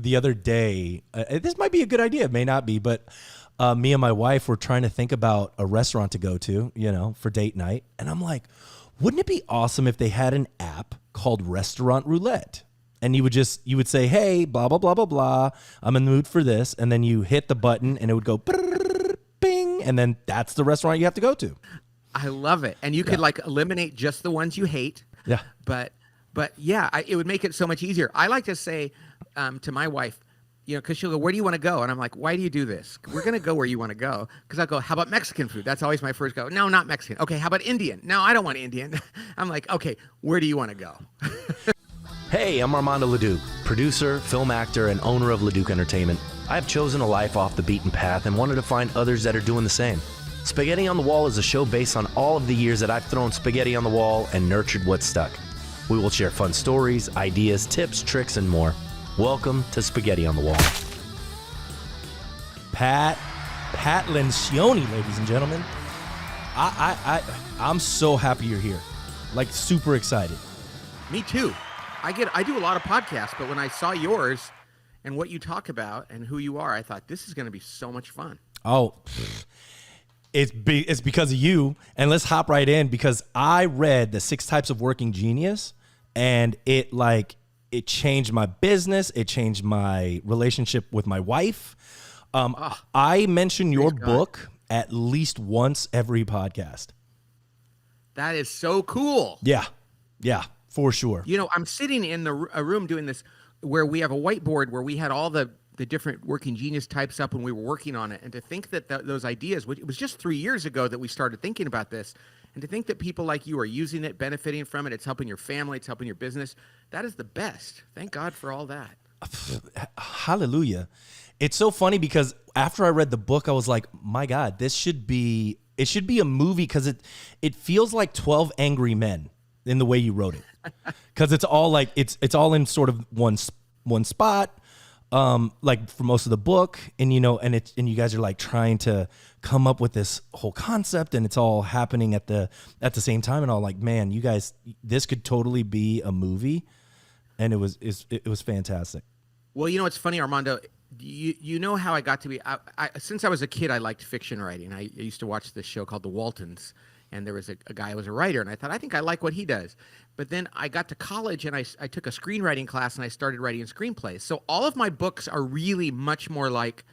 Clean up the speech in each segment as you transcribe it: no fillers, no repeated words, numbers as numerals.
the other day, this might be a good idea. It may not be, but me and my wife were trying to think about a restaurant to go to, for date night. And I'm like, wouldn't it be awesome if they had an app called Restaurant Roulette? And you would say, hey, blah, blah, blah, blah, blah. I'm in the mood for this. And then you hit the button and it would go bing. And then that's the restaurant you have to go to. I love it. And you could eliminate just the ones you hate. Yeah. But yeah, it would make it so much easier. I like to say to my wife, because she'll go, where do you want to go? And I'm like, why do you do this? We're going to go where you want to go. Because I'll go, how about Mexican food? That's always my first go. No, not Mexican. Okay, how about Indian? No, I don't want Indian. I'm like, okay, where do you want to go? Hey, I'm Armando Leduc, producer, film actor, and owner of Leduc Entertainment. I have chosen a life off the beaten path and wanted to find others that are doing the same. Spaghetti on the Wall is a show based on all of the years that I've thrown spaghetti on the wall and nurtured what's stuck. We will share fun stories, ideas, tips, tricks, and more. Welcome to Spaghetti on the Wall. Pat Lencioni, ladies and gentlemen. I'm so happy you're here. Like, super excited. Me too. I do a lot of podcasts, but when I saw yours and what you talk about and who you are, I thought this is going to be so much fun. Oh, it's because of you. And let's hop right in, because I read the 6 Types of Working Genius, and it changed my business. It changed my relationship with my wife. I mention your book at least once every podcast. That is so cool. Yeah, for sure. I'm sitting in a room doing this where we have a whiteboard where we had all the different working genius types up when we were working on it. And to think that those ideas, it was just 3 years ago that we started thinking about this, and to think that people like you are using it, benefiting from it, it's helping your family, it's helping your business, that is the best. Thank God for all that. Hallelujah. It's so funny because after I read the book, I was like, my God, it should be a movie, because it feels like 12 Angry Men in the way you wrote it. Because it's all like it's all in sort of one spot, like for most of the book, and and you guys are like trying to come up with this whole concept, and it's all happening at the same time, and all like, man, you guys, this could totally be a movie, and it was fantastic. Well, it's funny, Armando. You know how I got to be? Since I was a kid, I liked fiction writing. I used to watch this show called The Waltons. And there was a guy who was a writer, and I thought, I think I like what he does. But then I got to college, and I took a screenwriting class, and I started writing screenplays. So all of my books are really much more like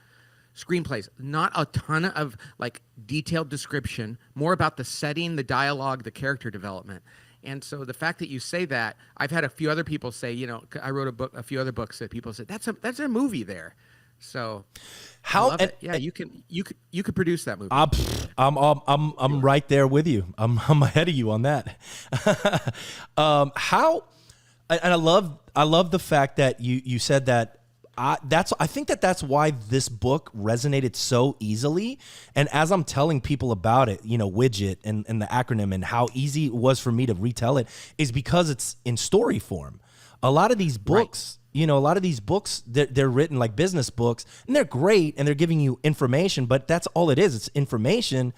screenplays. Not a ton of like detailed description, more about the setting, the dialogue, the character development. And so the fact that you say that, I've had a few other people say, I wrote a few other books that people said, that's a movie there. So you could produce that movie. I'm right there with you. I'm ahead of you on that. And I love the fact that you said that. I think that's why this book resonated so easily. And as I'm telling people about it, widget and the acronym and how easy it was for me to retell it, is because it's in story form. A lot of these books. Right. They're written like business books, and they're great, and they're giving you information, but that's all it is. It's information.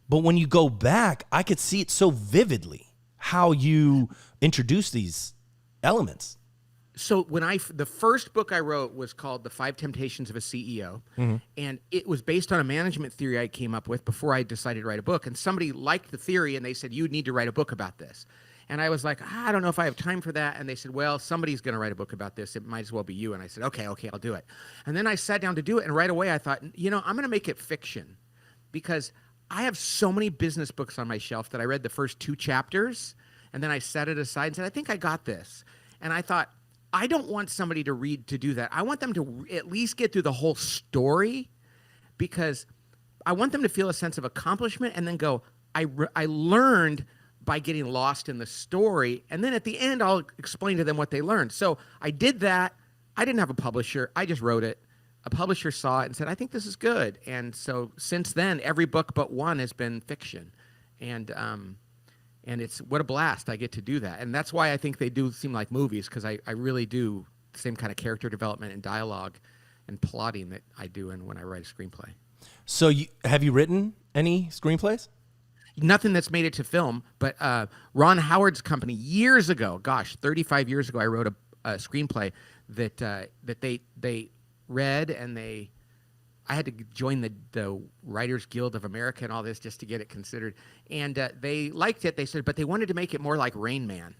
But when you go back, I could see it so vividly how you introduce these elements. So the first book I wrote was called The 5 Temptations of a CEO, and it was based on a management theory I came up with before I decided to write a book. And somebody liked the theory, and they said, you need to write a book about this. And I was like, I don't know if I have time for that. And they said, well, somebody's going to write a book about this. It might as well be you. And I said, okay, I'll do it. And then I sat down to do it. And right away I thought, I'm going to make it fiction, because I have so many business books on my shelf that I read the first 2 chapters, and then I set it aside and said, I think I got this. And I thought, I don't want somebody to do that. I want them to at least get through the whole story, because I want them to feel a sense of accomplishment and then go, I learned by getting lost in the story, and then at the end I'll explain to them what they learned. So I did that. I didn't have a publisher. I just wrote it. A publisher saw it and said, I think this is good. And so since then, every book but one has been fiction. And it's what a blast I get to do that. And that's why I think they do seem like movies, because I really do the same kind of character development and dialogue and plotting that I do when I write a screenplay. So have you written any screenplays? Nothing that's made it to film, but Ron Howard's company years ago, 35 years ago, I wrote a screenplay that they read, and I had to join the Writers Guild of America and all this just to get it considered. And they liked it. They said, but they wanted to make it more like Rain Man.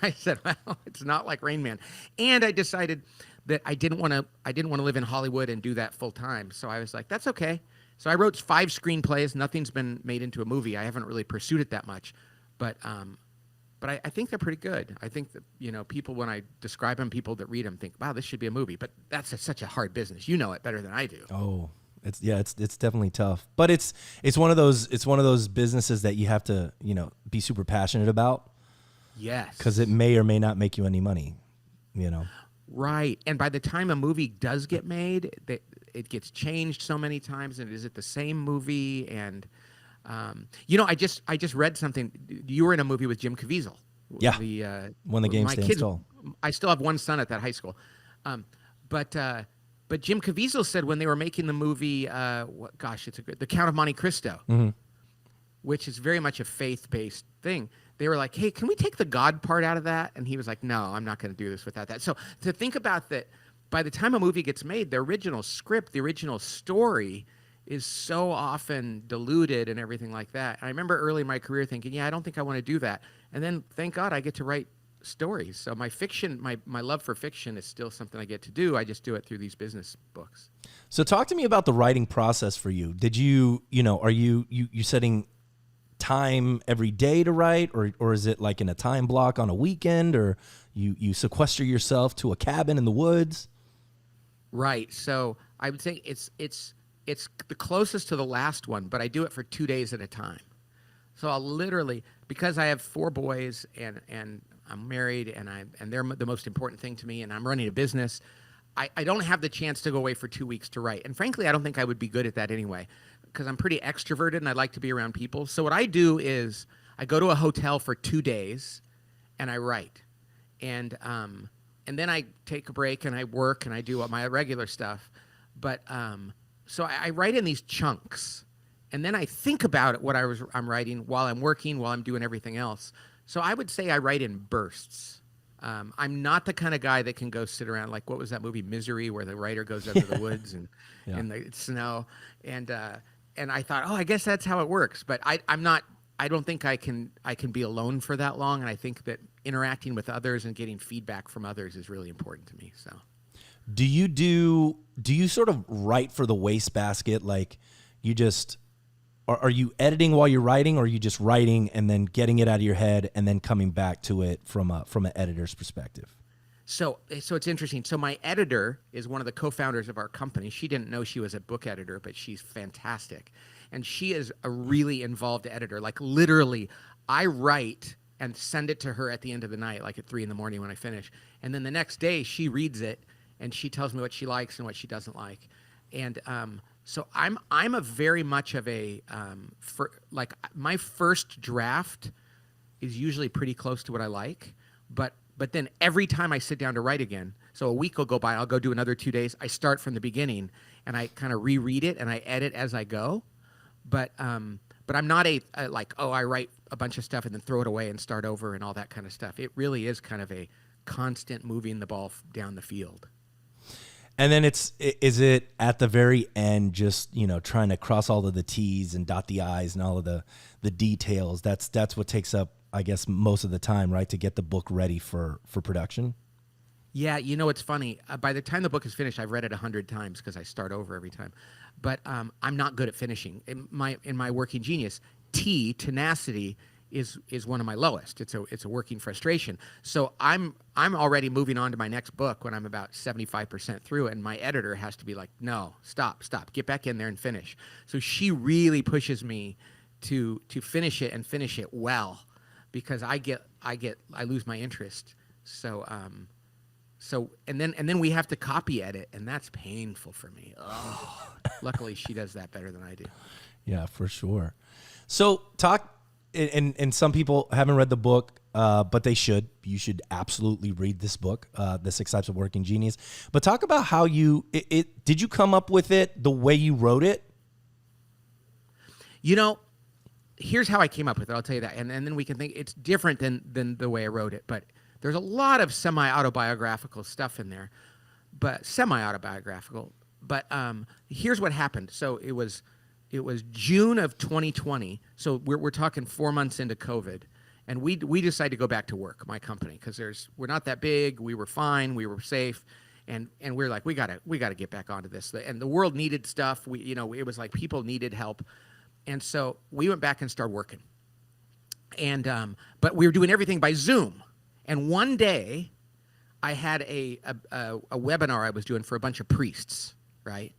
I said, well, it's not like Rain Man. And I decided that I didn't want to live in Hollywood and do that full time. So I was like, that's okay. So I wrote 5 screenplays. Nothing's been made into a movie. I haven't really pursued it that much, but I think they're pretty good. I think that, people, when I describe them, people that read them think, wow, this should be a movie. But that's such a hard business. You know it better than I do. Oh, it's definitely tough. But it's one of those businesses that you have to, be super passionate about. Yes. Because it may or may not make you any money, Right. And by the time a movie does get made, it gets changed so many times. And is it the same movie? And I just read something. You were in a movie with Jim Caviezel. Yeah. When the Game Stands Tall. I still have one son at that high school. But Jim Caviezel said when they were making the movie, The Count of Monte Cristo, mm-hmm. which is very much a faith-based thing. They were like, hey, can we take the God part out of that? And he was like, no, I'm not going to do this without that. So to think about that, by the time a movie gets made, the original script, the original story is so often diluted and everything like that. And I remember early in my career thinking, yeah, I don't think I want to do that. And then thank God I get to write stories. So my fiction, my love for fiction is still something I get to do. I just do it through these business books. So talk to me about the writing process for you. Did you, are you setting time every day to write, or is it like in a time block on a weekend, or you sequester yourself to a cabin in the woods? Right. So I would say it's the closest to the last one, but I do it for 2 days at a time. So I'll literally, because I have 4 boys and I'm married and they're the most important thing to me, and I'm running a business, I don't have the chance to go away for 2 weeks to write. And frankly, I don't think I would be good at that anyway, because I'm pretty extroverted and I like to be around people. So what I do is I go to a hotel for 2 days and I write. And then I take a break and I work and I do my regular stuff. But so I write in these chunks, and then I think about it, what I'm writing while I'm working, while I'm doing everything else. So I would say I write in bursts. I'm not the kind of guy that can go sit around like, what was that movie, Misery, where the writer goes out to the woods and in the snow, and I thought, I guess that's how it works. But I'm not. I don't think I can be alone for that long, and I think that interacting with others and getting feedback from others is really important to me. So, do you sort of write for the wastebasket? Like, you just are you editing while you're writing, or are you just writing and then getting it out of your head and then coming back to it from an editor's perspective? So it's interesting. So my editor is one of the co-founders of our company. She didn't know she was a book editor, but she's fantastic. And she is a really involved editor. Like, literally, I write and send it to her at the end of the night, like at 3 a.m. when I finish. And then the next day she reads it and she tells me what she likes and what she doesn't like. And so I'm a very much of a my first draft is usually pretty close to what I like, but then every time I sit down to write again, so a week will go by, I'll go do another 2 days. I start from the beginning and I kind of reread it and I edit as I go. But I'm not I write a bunch of stuff and then throw it away and start over and all that kind of stuff. It really is kind of a constant moving the ball down the field. And then is it at the very end just, trying to cross all of the T's and dot the I's and all of the details? That's what takes up, I guess, most of the time, right, to get the book ready for production? Yeah, it's funny. By the time the book is finished, I've read it 100 times because I start over every time. But I'm not good at finishing. In my working genius, tenacity is one of my lowest. It's a working frustration. So I'm already moving on to my next book when I'm about 75% through, and my editor has to be like, no, stop, get back in there and finish. So she really pushes me to finish it and finish it well, because I lose my interest. So and then we have to copy edit, and that's painful for me. Oh, luckily she does that better than I do. Yeah, for sure. So and some people haven't read the book, but they should. You should absolutely read this book, The 6 Types of Working Genius. But talk about how did you come up with it the way you wrote it? Here's how I came up with it. I'll tell you that. And then we can think it's different than the way I wrote it. But there's a lot of semi-autobiographical stuff in there. but semi-autobiographical. But here's what happened. So it was June of 2020. So we're talking 4 months into COVID, and we decided to go back to work, my company, because we're not that big. We were fine. We were safe. And we're like, we gotta get back onto this. And the world needed stuff. It was like people needed help. And so we went back and started working. And but we were doing everything by Zoom. And one day I had a webinar I was doing for a bunch of priests, right?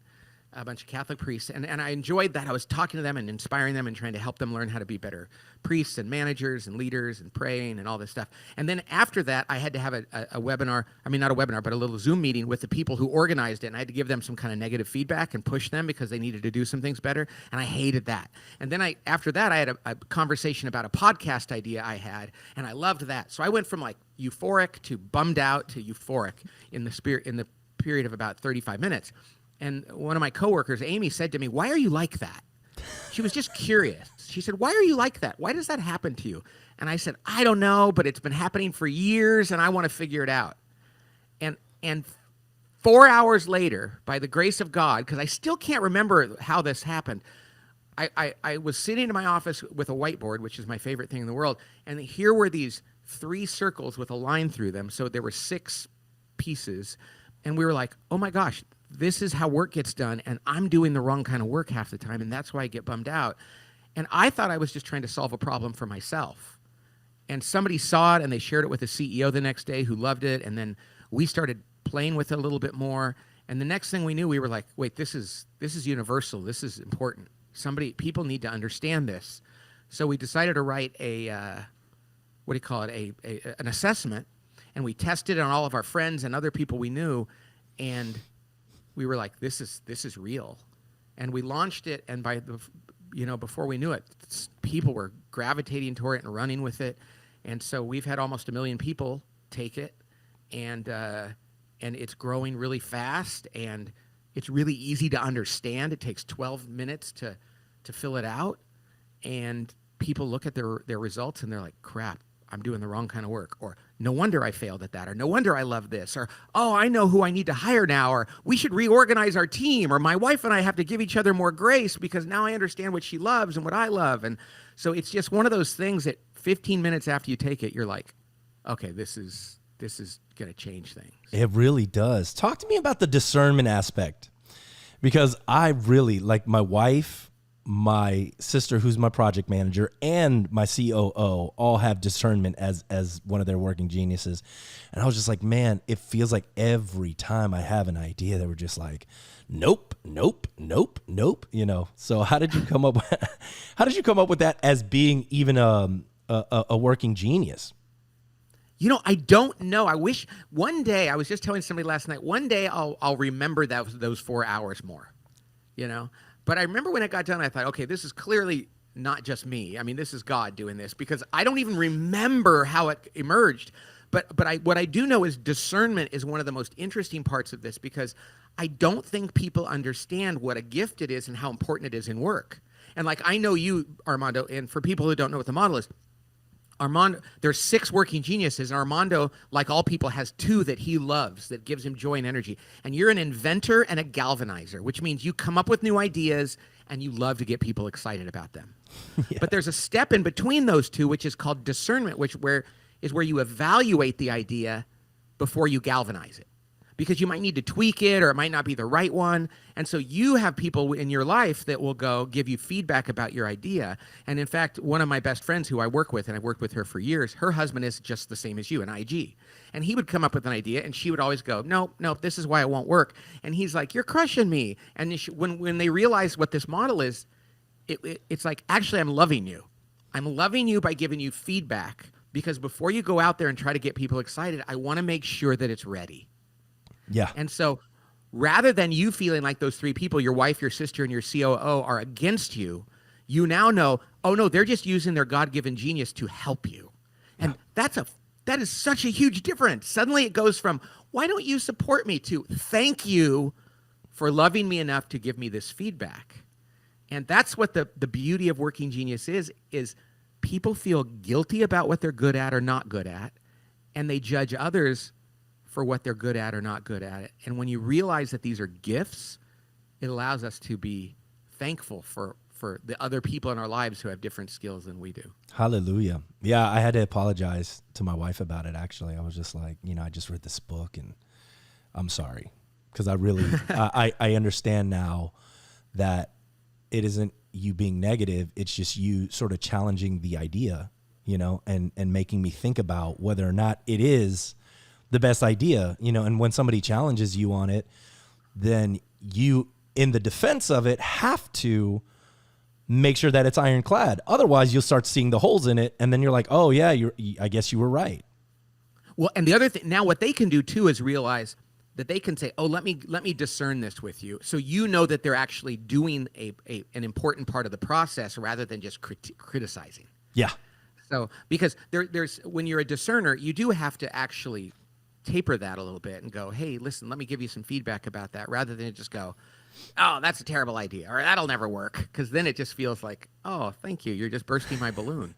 A bunch of Catholic priests. And I enjoyed that. I was talking to them and inspiring them and trying to help them learn how to be better priests and managers and leaders and praying and all this stuff. And then after that, I had to have a webinar. I mean, not a webinar, but a little Zoom meeting with the people who organized it. And I had to give them some kind of negative feedback and push them because they needed to do some things better. And I hated that. And then after that, I had a conversation about a podcast idea I had, and I loved that. So I went from like euphoric to bummed out to euphoric in the period of about 35 minutes. And one of my coworkers, Amy, said to me, "Why are you like that?" She was just curious. She said, "Why are you like that? Why does that happen to you?" And I said, "I don't know, but it's been happening for years, and I want to figure it out." And 4 hours later, by the grace of God, because I still can't remember how this happened, I was sitting in my office with a whiteboard, which is my favorite thing in the world, and here were these 3 circles with a line through them. So there were 6 pieces, and we were like, "Oh my gosh, this is how work gets done, and I'm doing the wrong kind of work half the time, and that's why I get bummed out." And I thought I was just trying to solve a problem for myself. And somebody saw it, and they shared it with the CEO the next day who loved it, and then we started playing with it a little bit more. And the next thing we knew, we were like, wait, this is universal. This is important. People need to understand this. So we decided to write an assessment, and we tested it on all of our friends and other people we knew, and we were like, this is real. And we launched it, and before we knew it, people were gravitating toward it and running with it. And so we've had almost 1 million people take it, and it's growing really fast, and it's really easy to understand. It takes 12 minutes to fill it out, and people look at their results and they're like, crap, I'm doing the wrong kind of work, or no wonder I failed at that, or no wonder I love this, or oh, I know who I need to hire now, or we should reorganize our team, or my wife and I have to give each other more grace because now I understand what she loves and what I love. And so it's just one of those things that 15 minutes after you take it, you're like, okay, this is going to change things. It really does. Talk to me about the discernment aspect, because I really, like, my wife, my sister, who's my project manager, and my COO all have discernment as one of their working geniuses. And I was just like, man, it feels like every time I have an idea, they were just like, nope. So how did you come up with that as being even a working genius? I don't know. I wish one day, I was just telling somebody last night, one day I'll remember those 4 hours more, But I remember when it got done, I thought, okay, this is clearly not just me. I mean, this is God doing this, because I don't even remember how it emerged. But what I do know is discernment is one of the most interesting parts of this, because I don't think people understand what a gift it is and how important it is in work. And like, I know you, Armando, and for people who don't know what the model is, Armando, there's 6 working geniuses, and Armando, like all people, has 2 that he loves, that gives him joy and energy. And you're an inventor and a galvanizer, which means you come up with new ideas and you love to get people excited about them. Yeah. But there's a step in between those 2, which is called discernment, where you evaluate the idea before you galvanize it, because you might need to tweak it, or it might not be the right one. And so you have people in your life that will go give you feedback about your idea. And in fact, one of my best friends who I work with, and I've worked with her for years, her husband is just the same as you, an IG. And he would come up with an idea, and she would always go, no, this is why it won't work. And he's like, you're crushing me. And when they realize what this model is, it's like, actually, I'm loving you. I'm loving you by giving you feedback, because before you go out there and try to get people excited, I want to make sure that it's ready. Yeah. And so rather than you feeling like those 3 people, your wife, your sister, and your COO, are against you, you now know, oh no, they're just using their God-given genius to help you. And that is such a huge difference. Suddenly it goes from, why don't you support me, to thank you for loving me enough to give me this feedback. And that's what the beauty of working genius is people feel guilty about what they're good at or not good at, and they judge others for what they're good at or not good at it. And when you realize that these are gifts, it allows us to be thankful for the other people in our lives who have different skills than we do. Hallelujah. Yeah, I had to apologize to my wife about it, actually. I was just like, I just read this book and I'm sorry. Because I really, I understand now that it isn't you being negative. It's just you sort of challenging the idea, and making me think about whether or not it is the best idea, and when somebody challenges you on it, then you, in the defense of it, have to make sure that it's ironclad. Otherwise, you'll start seeing the holes in it, and then you're like, oh, yeah, I guess you were right. Well, and the other thing, now what they can do, too, is realize that they can say, oh, let me discern this with you. So that they're actually doing an important part of the process rather than just criticizing. Yeah. So because there's when you're a discerner, you do have to actually taper that a little bit and go, hey, listen, let me give you some feedback about that, rather than just go, oh, that's a terrible idea, or that'll never work. Because then it just feels like, oh, thank you. You're just bursting my balloon.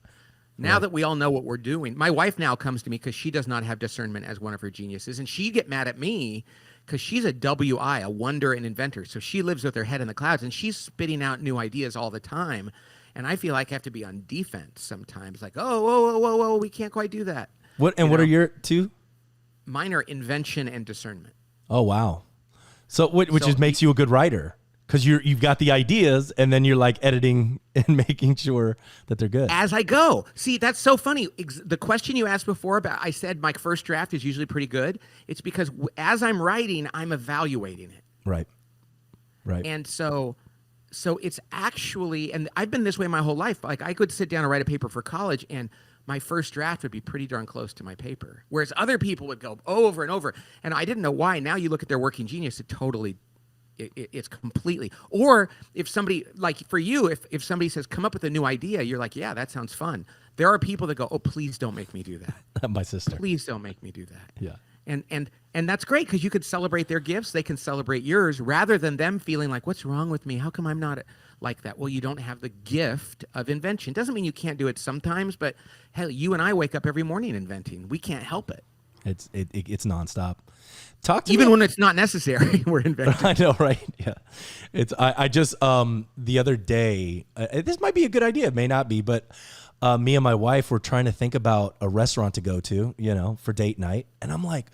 Now that we all know what we're doing, my wife now comes to me because she does not have discernment as one of her geniuses. And she'd get mad at me because she's a WI, a wonder and inventor. So she lives with her head in the clouds and she's spitting out new ideas all the time. And I feel like I have to be on defense sometimes. Like, oh, whoa, we can't quite do that. What are your two? Mine are invention and discernment. Oh, wow. So which just makes you a good writer. Because you've got the ideas, and then you're like editing and making sure that they're good. As I go. See, that's so funny. The question you asked before about, I said my first draft is usually pretty good. It's because as I'm writing, I'm evaluating it. Right. And so it's actually, and I've been this way my whole life. Like I could sit down and write a paper for college, and my first draft would be pretty darn close to my paper. Whereas other people would go over and over. And I didn't know why. Now you look at their working genius, it's completely. Or if somebody, like for you, if somebody says, come up with a new idea, you're like, yeah, that sounds fun. There are people that go, oh, please don't make me do that. My sister. Please don't make me do that. Yeah. And that's great because you could celebrate their gifts. They can celebrate yours rather than them feeling like, what's wrong with me? How come I'm not like that? Well, you don't have the gift of invention. Doesn't mean you can't do it sometimes, but hell, you and I wake up every morning inventing. We can't help it. It's nonstop. Talk to even me. When it's not necessary, we're inventing. I know, right? Yeah. I just the other day, this might be a good idea, it may not be, but me and my wife were trying to think about a restaurant to go to, for date night, and I'm like,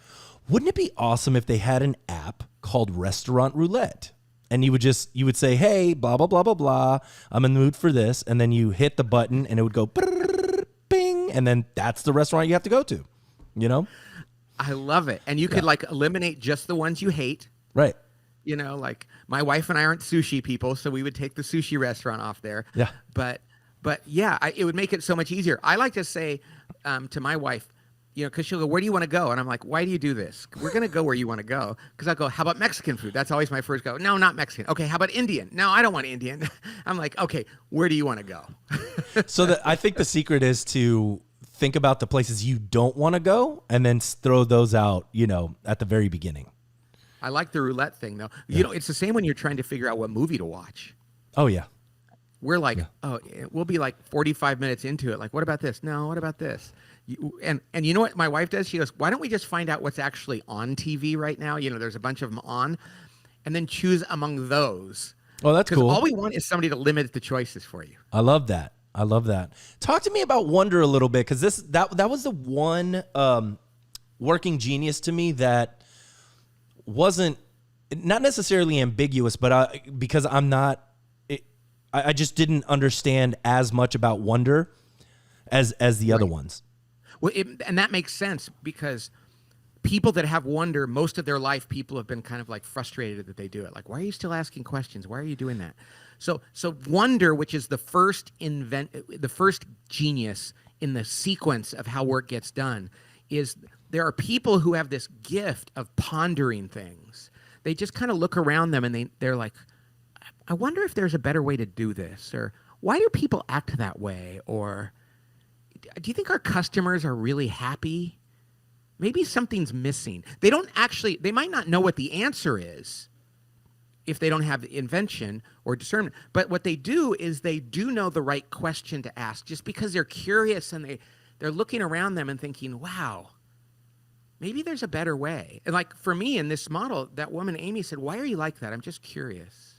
wouldn't it be awesome if they had an app called Restaurant Roulette? And you would say, hey, blah blah blah blah blah, I'm in the mood for this, and then you hit the button, and it would go bing, and then that's the restaurant you have to go to, I love it. And you could like eliminate just the ones you hate. Right. Like my wife and I aren't sushi people, so we would take the sushi restaurant off there. Yeah. But yeah, it would make it so much easier. I like to say to my wife, because she'll go, where do you want to go? And I'm like, why do you do this? We're going to go where you want to go. Because I'll go, how about Mexican food? That's always my first go. No, not Mexican. Okay, how about Indian? No, I don't want Indian. I'm like, okay, where do you want to go? So I think the secret is to think about the places you don't want to go and then throw those out, at the very beginning. I like the roulette thing, though. Yeah. It's the same when you're trying to figure out what movie to watch. Oh, yeah. We're like, we'll be like 45 minutes into it. Like, what about this? No, what about this? And you know what my wife does? She goes, why don't we just find out what's actually on TV right now? There's a bunch of them on, and then choose among those. Oh, that's cool. All we want is somebody to limit the choices for you. I love that. Talk to me about wonder a little bit, because that was the one working genius to me that wasn't not necessarily ambiguous, but because I'm not, I just didn't understand as much about wonder as the other ones. Well, and that makes sense because people that have wonder, most of their life, people have been kind of like frustrated that they do it. Like, why are you still asking questions? Why are you doing that? So wonder, which is the first genius in the sequence of how work gets done, is there are people who have this gift of pondering things. They just kind of look around them and they're like, I wonder if there's a better way to do this, or why do people act that way, or do you think our customers are really happy? Maybe something's missing. They might not know what the answer is if they don't have the invention or discernment. But what they do is they do know the right question to ask just because they're curious and they're looking around them and thinking, wow, maybe there's a better way. And like for me in this model, that woman, Amy, said, why are you like that? I'm just curious.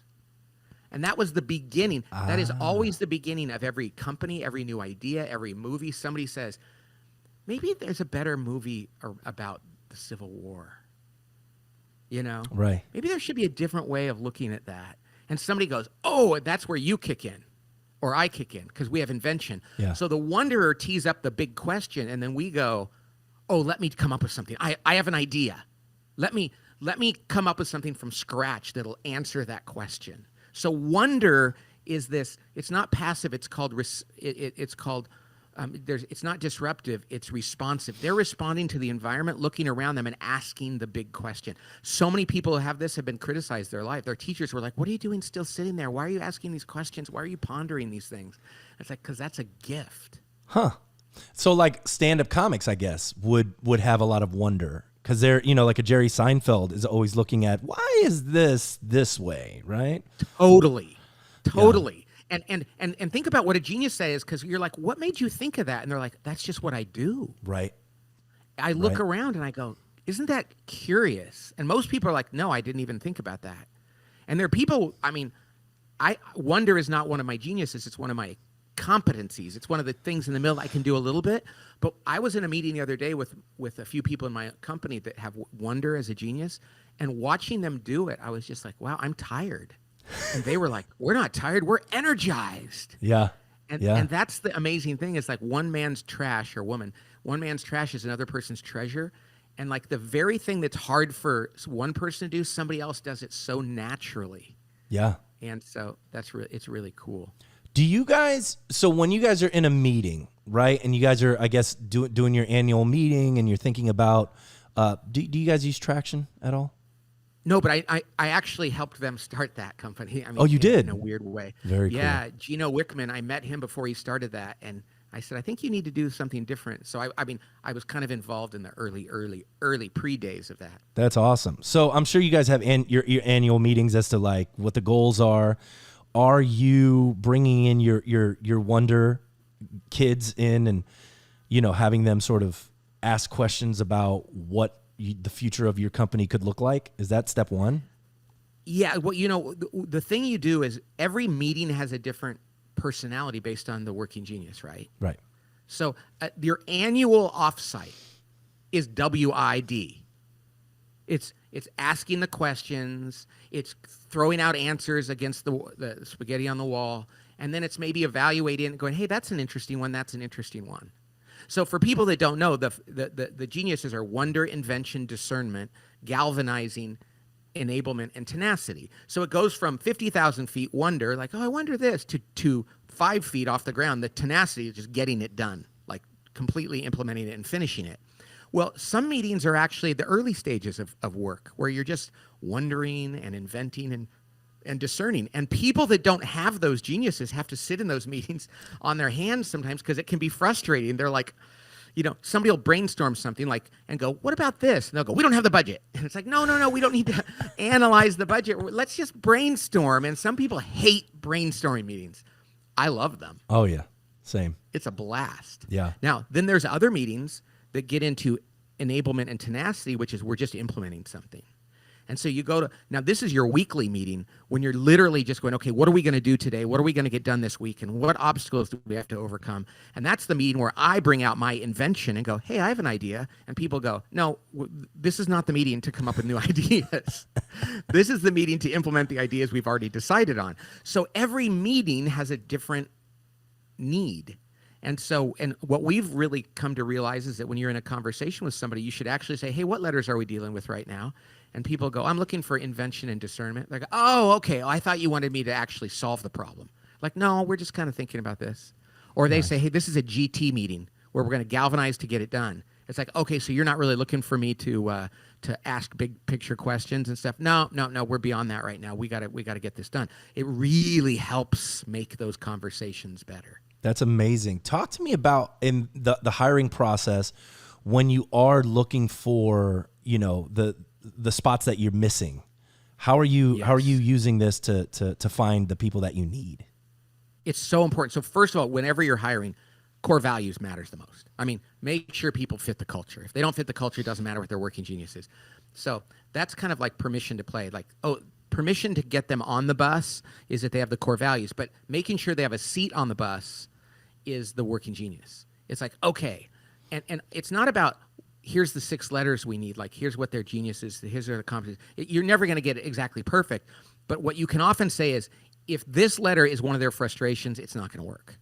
And that was the beginning. That is always the beginning of every company, every new idea, every movie. Somebody says, maybe there's a better movie about the Civil War. You know? Right. Maybe there should be a different way of looking at that. And somebody goes, oh, that's where you kick in. Or I kick in, because we have invention. Yeah. So the wonderer tees up the big question, and then we go, oh, let me come up with something. I have an idea. Let me come up with something from scratch that'll answer that question. So wonder is this. It's not passive. It's called. It's called. It's not disruptive. It's responsive. They're responding to the environment, looking around them, and asking the big question. So many people who have this have been criticized their life. Their teachers were like, "What are you doing still sitting there? Why are you asking these questions? Why are you pondering these things?" It's like, because that's a gift. Huh. So like stand-up comics, I guess, would have a lot of wonder. Because they're, like a Jerry Seinfeld is always looking at, why is this way, right? Totally. Yeah. And think about what a genius says, because you're like, what made you think of that? And they're like, that's just what I do. Right. I look around and I go, isn't that curious? And most people are like, no, I didn't even think about that. And there are people, wonder is not one of my geniuses. It's one of my competencies. It's one of the things in the middle I can do a little bit. But I was in a meeting the other day with a few people in my company that have wonder as a genius, and watching them do it, I was just like, wow, I'm tired. And they were like, we're not tired, we're energized. Yeah. And that's the amazing thing, is like one man's trash, or one man's trash is another person's treasure. And like the very thing that's hard for one person to do, somebody else does it so naturally. Yeah. And so it's really cool. Do you guys, so when you guys are in a meeting, right, and you guys are, I guess, doing your annual meeting, and you're thinking about, do you guys use Traction at all? No, but I actually helped them start that company. Oh, you did? In a weird way. Very cool. Yeah, Gino Wickman, I met him before he started that, and I said, I think you need to do something different. So, I was kind of involved in the early pre-days of that. That's awesome. So I'm sure you guys have your annual meetings as to like what the goals are. Are you bringing in your wonder kids in and, having them sort of ask questions about what the future of your company could look like? Is that step one? Yeah. Well, the thing you do is every meeting has a different personality based on the working genius, right? Right. So your annual offsite is WID. It's asking the questions. It's throwing out answers against the spaghetti on the wall. And then it's maybe evaluating and going, hey, that's an interesting one. That's an interesting one. So for people that don't know, the geniuses are wonder, invention, discernment, galvanizing, enablement, and tenacity. So it goes from 50,000 feet wonder, like, oh, I wonder this, to 5 feet off the ground. The tenacity is just getting it done, like completely implementing it and finishing it. Well, some meetings are actually the early stages of work, where you're just wondering and inventing and discerning. And people that don't have those geniuses have to sit in those meetings on their hands sometimes, because it can be frustrating. They're like, somebody will brainstorm something and go, what about this? And they'll go, we don't have the budget. And it's like, no, we don't need to analyze the budget. Let's just brainstorm. And some people hate brainstorming meetings. I love them. Oh, yeah. Same. It's a blast. Yeah. Now, then there's other meetings that get into enablement and tenacity, which is we're just implementing something. And so you now this is your weekly meeting, when you're literally just going, okay, what are we going to do today? What are we going to get done this week? And what obstacles do we have to overcome? And that's the meeting where I bring out my invention and go, hey, I have an idea. And people go, no, this is not the meeting to come up with new ideas. This is the meeting to implement the ideas we've already decided on. So every meeting has a different need. And what we've really come to realize is that when you're in a conversation with somebody, you should actually say, hey, what letters are we dealing with right now? And people go, I'm looking for invention and discernment. They go, oh, okay. I thought you wanted me to actually solve the problem. Like, no, we're just kind of thinking about this. Or they say, hey, this is a GT meeting where we're going to galvanize to get it done. It's like, okay, so you're not really looking for me to ask big picture questions and stuff. No, we're beyond that right now. We got to get this done. It really helps make those conversations better. That's amazing. Talk to me about in the hiring process when you are looking for, the spots that you're missing. How are you using this to find the people that you need? It's so important. So first of all, whenever you're hiring, core values matters the most. I mean, make sure people fit the culture. If they don't fit the culture, it doesn't matter what their working genius is. So that's kind of like permission to play. Like, permission to get them on the bus is that they have the core values, but making sure they have a seat on the bus is the working genius. It's like, okay. And it's not about, here's the 6 letters we need. Like, here's what their genius is. Here's their competencies. You're never going to get it exactly perfect. But what you can often say is, if this letter is one of their frustrations, it's not going to work.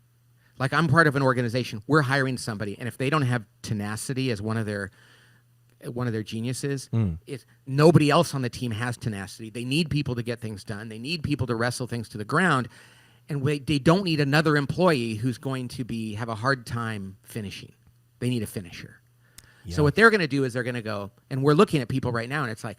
Like, I'm part of an organization. We're hiring somebody, and if they don't have tenacity as one of their geniuses, it's nobody else on the team has tenacity. They need people to get things done. They need people to wrestle things to the ground, and they don't need another employee who's going to have a hard time finishing. They need a finisher. Yeah. So what they're going to do is they're going to go, and we're looking at people right now, and it's like,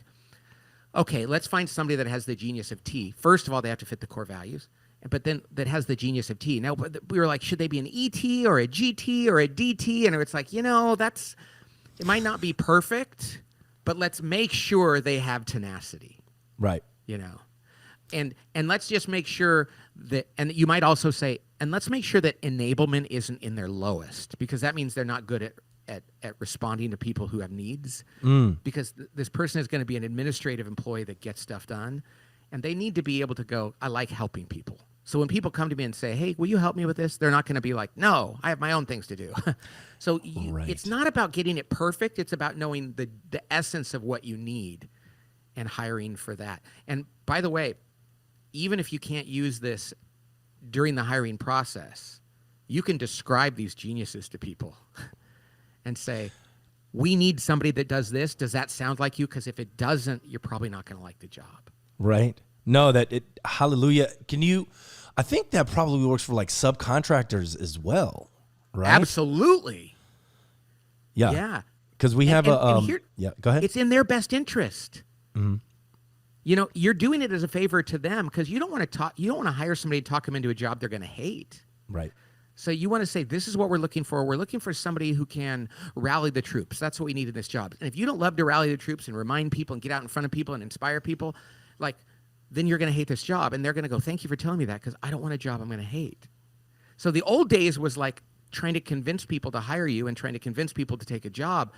okay, let's find somebody that has the genius of T. First of all, they have to fit the core values, but then that has the genius of T. Now, we were like, should they be an ET or a GT or a DT? And it's like, it might not be perfect, but let's make sure they have tenacity. Right. And let's just make sure that, and you might also say, and let's make sure that enablement isn't in their lowest, because that means they're not good at responding to people who have needs, because this person is going to be an administrative employee that gets stuff done, and they need to be able to go, I like helping people. So when people come to me and say, hey, will you help me with this? They're not going to be like, no, I have my own things to do. So It's not about getting it perfect. It's about knowing the essence of what you need and hiring for that. And by the way, even if you can't use this during the hiring process, you can describe these geniuses to people and say, we need somebody that does this. Does that sound like you? Because if it doesn't, you're probably not going to like the job. Right. No, hallelujah. I think that probably works for like subcontractors as well, right? Absolutely. Yeah. Yeah. Because we have go ahead. It's in their best interest. Mm-hmm. You're doing it as a favor to them, because you don't want to hire somebody to talk them into a job they're going to hate. Right. So you want to say, this is what we're looking for. We're looking for somebody who can rally the troops. That's what we need in this job. And if you don't love to rally the troops and remind people and get out in front of people and inspire people, then you're going to hate this job. And they're going to go, thank you for telling me that, because I don't want a job I'm going to hate. So the old days was like trying to convince people to hire you and trying to convince people to take a job.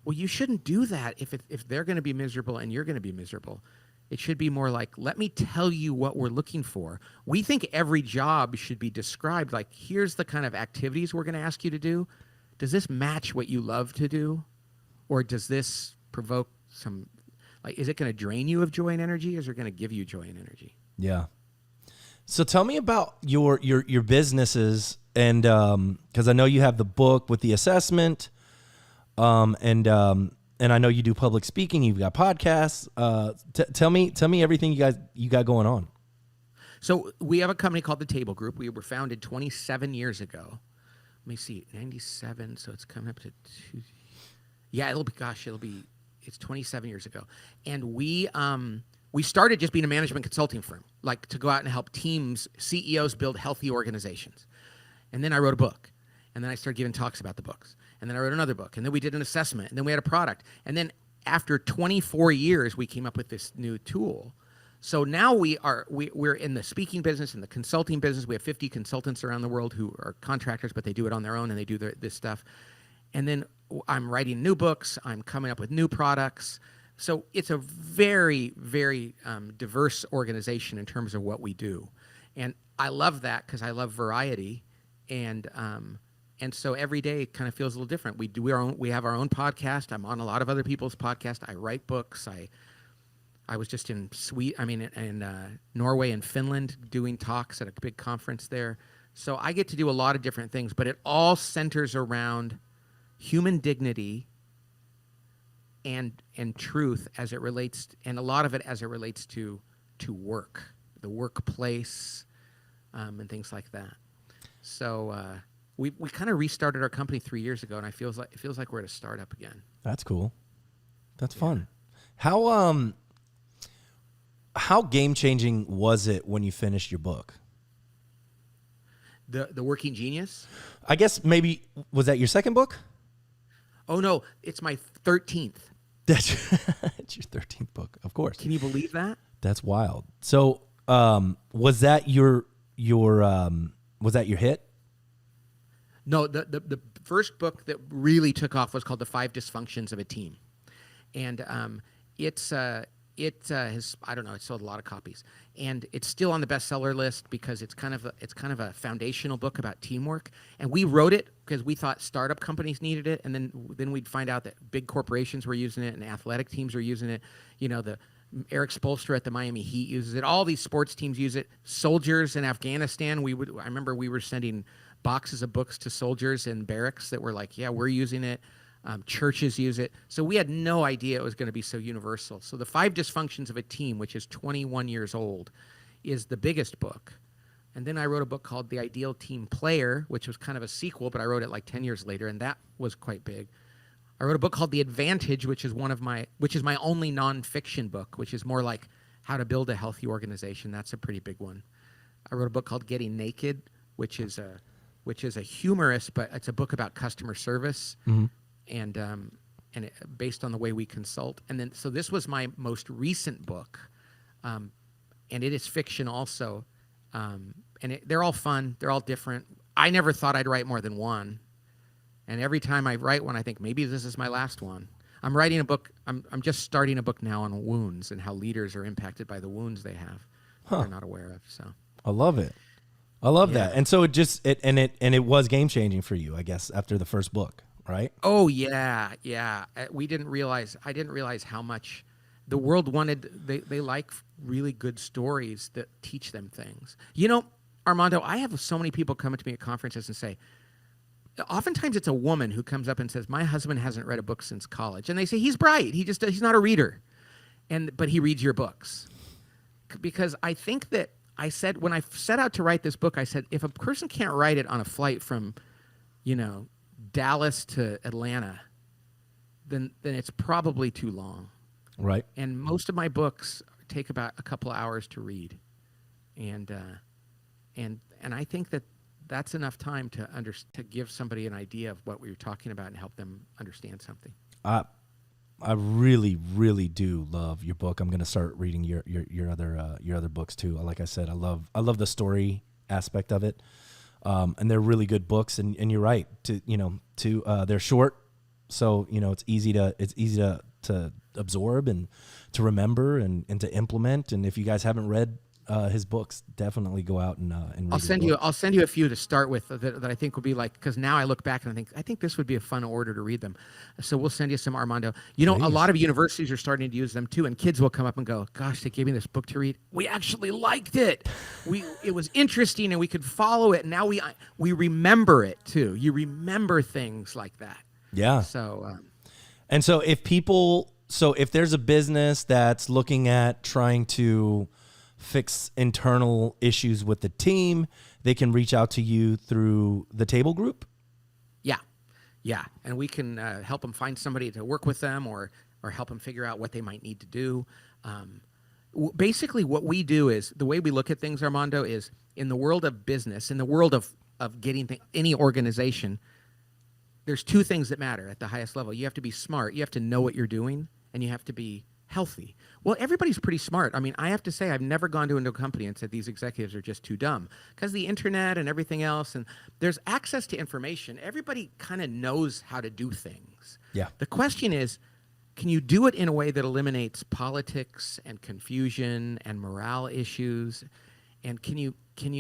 Well, you shouldn't do that if they're going to be miserable and you're going to be miserable. It should be more like, let me tell you what we're looking for. We think every job should be described like, here's the kind of activities we're going to ask you to do. Does this match what you love to do? Or does this provoke some, is it going to drain you of joy and energy, or is it going to give you joy and energy? Yeah. So tell me about your businesses, and because I know you have the book with the assessment, and I know you do public speaking. You've got podcasts. Tell me everything you got going on. So we have a company called The Table Group. We were founded 27 years ago. Let me see, 97. So it's coming up to two. Yeah, it's 27 years ago. And we started just being a management consulting firm, like to go out and help teams, CEOs build healthy organizations. And then I wrote a book, and then I started giving talks about the books. And then I wrote another book, and then we did an assessment, and then we had a product. And then after 24 years, we came up with this new tool. So now we're in the speaking business, in the consulting business. We have 50 consultants around the world who are contractors, but they do it on their own, and they do this stuff. And then I'm writing new books. I'm coming up with new products. So it's a very, very diverse organization in terms of what we do. And I love that, because I love variety. And so every day kind of feels a little different. We have our own podcast. I'm on a lot of other people's podcasts. I write books. I was just in Norway and Finland doing talks at a big conference there. So I get to do a lot of different things, but it all centers around human dignity and truth as it relates, and a lot of it as it relates to work, the workplace, and things like that. So we kind of restarted our company 3 years ago, and it feels like we're at a startup again. That's cool. That's fun. How game changing was it when you finished your book? The Working Genius? I guess maybe, was that your second book? Oh no, it's my 13th. It's your 13th book, of course. Can you believe that? That's wild. So was that your hit? No, the first book that really took off was called The Five Dysfunctions of a Team, and it has, I don't know, it sold a lot of copies, and it's still on the bestseller list because it's kind of a foundational book about teamwork. And we wrote it because we thought startup companies needed it, and then we'd find out that big corporations were using it and athletic teams were using it. The Eric Spoelstra at the Miami Heat uses it. All these sports teams use it. Soldiers in Afghanistan, I remember we were sending boxes of books to soldiers in barracks that were like, yeah, we're using it. Churches use it. So we had no idea it was going to be so universal. So The Five Dysfunctions of a Team, which is 21 years old, is the biggest book. And then I wrote a book called The Ideal Team Player, which was kind of a sequel, but I wrote it like 10 years later, and that was quite big. I wrote a book called The Advantage, which is my only nonfiction book, which is more like how to build a healthy organization. That's a pretty big one. I wrote a book called Getting Naked, which is a humorous, but it's a book about customer service. Mm-hmm. And based on the way we consult. And then, so this was my most recent book, and it is fiction also. They're all fun. They're all different. I never thought I'd write more than one. And every time I write one, I think maybe this is my last one. I'm writing a book. I'm just starting a book now on wounds and how leaders are impacted by the wounds they have that they're not aware of. So I love it. I love that. And so it was game changing for you, I guess, after the first book. Right? Oh yeah. I didn't realize how much the world wanted. They like really good stories that teach them things. Armando, I have so many people come to me at conferences and say, oftentimes it's a woman who comes up and says, my husband hasn't read a book since college, and they say he's bright. He's not a reader, but he reads your books. Because I think that I said when I set out to write this book, I said if a person can't write it on a flight from, Dallas to Atlanta, then it's probably too long. Right. And most of my books take about a couple of hours to read. And I think that's enough time to give somebody an idea of what we were talking about and help them understand something. I really, really do love your book. I'm going to start reading your other books too. Like I said, I love the story aspect of it. And they're really good books, and you're right they're short, so it's easy to absorb and to remember and to implement. And if you guys haven't read his books, definitely go out and read. I'll send you a few to start with that I think will be like, because now I look back and I think this would be a fun order to read them. So we'll send you some, Armando. Please. A lot of universities are starting to use them too, and kids will come up and go, gosh, they gave me this book to read. We actually liked it. It was interesting and we could follow it. And now we remember it too. You remember things like that. Yeah. So if there's a business that's looking at trying to fix internal issues with the team, they can reach out to you through the Table Group? Yeah. And we can help them find somebody to work with them or help them figure out what they might need to do. Basically, what we do is, the way we look at things, Armando, is in the world of business, in the world of getting any organization, there's two things that matter at the highest level. You have to be smart. You have to know what you're doing, and you have to be healthy. Well, everybody's pretty smart. I mean, I have to say, I've never gone into a company and said these executives are just too dumb, because the internet and everything else, and there's access to information. Everybody kind of knows how to do things. Yeah. The question is, can you do it in a way that eliminates politics and confusion and morale issues? And can you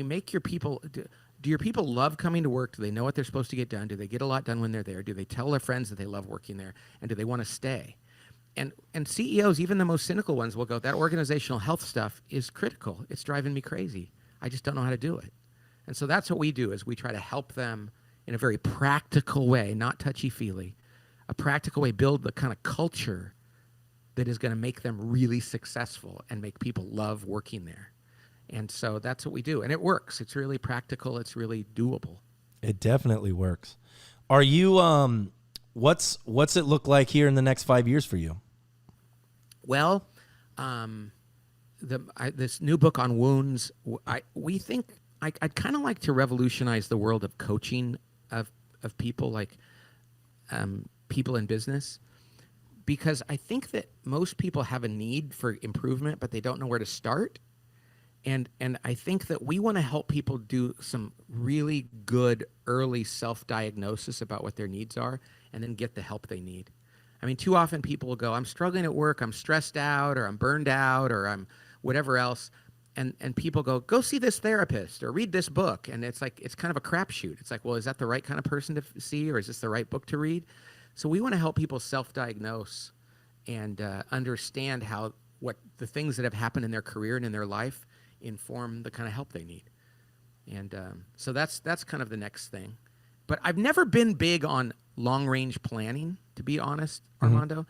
make your people, do your people love coming to work? Do they know what they're supposed to get done? Do they get a lot done when they're there? Do they tell their friends that they love working there? And do they want to stay? And CEOs, even the most cynical ones, will go, that organizational health stuff is critical. It's driving me crazy. I just don't know how to do it. And so that's what we do, is we try to help them in a very practical way, not touchy-feely, a practical way, build the kind of culture that is going to make them really successful and make people love working there. And so that's what we do. And it works. It's really practical. It's really doable. It definitely works. Are you, what's it look like here in the next 5 years for you? Well, this new book on wounds, we think I'd kind of like to revolutionize the world of coaching of people, like people in business, because I think that most people have a need for improvement, but they don't know where to start. And I think that we want to help people do some really good early self-diagnosis about what their needs are and then get the help they need. I mean, too often people will go, I'm struggling at work, I'm stressed out, or I'm burned out, or I'm whatever else. And people go see this therapist or read this book. And it's like, it's kind of a crapshoot. It's like, well, is that the right kind of person to see, or is this the right book to read? So we want to help people self-diagnose and understand what the things that have happened in their career and in their life inform the kind of help they need. And so that's kind of the next thing. But I've never been big on long-range planning, to be honest, Armando.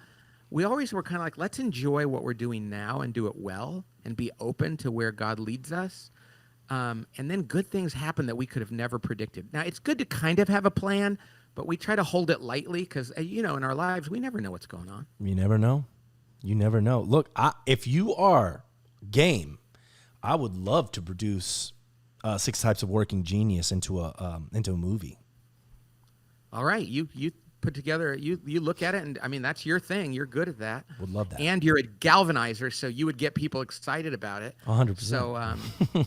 We always were kind of like, let's enjoy what we're doing now and do it well and be open to where God leads us. And then good things happen that we could have never predicted. Now, it's good to kind of have a plan, but we try to hold it lightly because, in our lives, we never know what's going on. You never know. You never know. Look, if you are game, I would love to produce 6 Types of Working Genius into a movie. All right, you put together, you look at it, and I mean that's your thing. You're good at that. Would love that. And you're a galvanizer, so you would get people excited about it. 100%. So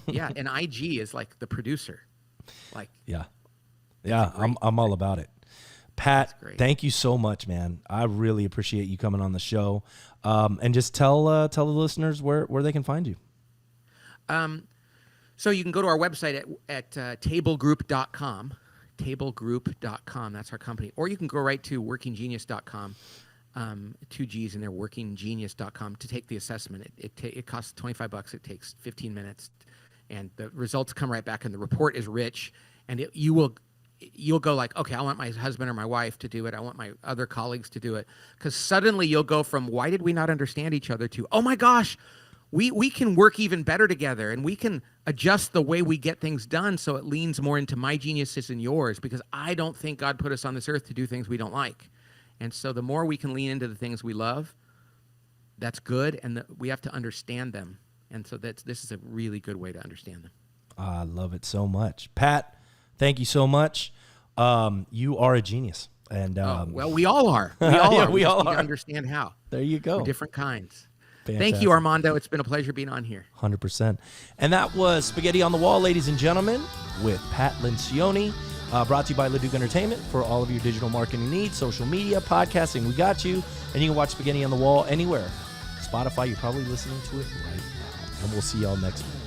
yeah, and IG is like the producer. Like yeah, I'm all about it. Pat, thank you so much, man. I really appreciate you coming on the show. And just tell the listeners where they can find you. So you can go to our website at tablegroup.com. Tablegroup.com, that's our company. Or you can go right to workinggenius.com, 2 G's in there, workinggenius.com, to take the assessment. It costs $25. It takes 15 minutes. And the results come right back, and the report is rich. And you'll go like, okay, I want my husband or my wife to do it. I want my other colleagues to do it. Because suddenly you'll go from, why did we not understand each other, to, oh my gosh, we can work even better together, and we can adjust the way we get things done so it leans more into my geniuses and yours, because I don't think God put us on this earth to do things we don't like. And so the more we can lean into the things we love, that's good, and we have to understand them. And so this is a really good way to understand them. I love it so much. Pat, thank you so much. You are a genius. And well, we all are. We all yeah, are. We all need are. to understand how. There you go. We're different kinds. Fantastic. Thank you, Armando. It's been a pleasure being on here. 100%. And that was Spaghetti on the Wall, ladies and gentlemen, with Pat Lencioni, brought to you by Leduc Entertainment for all of your digital marketing needs, social media, podcasting. We got you. And you can watch Spaghetti on the Wall anywhere. Spotify, you're probably listening to it right now. And we'll see y'all next week.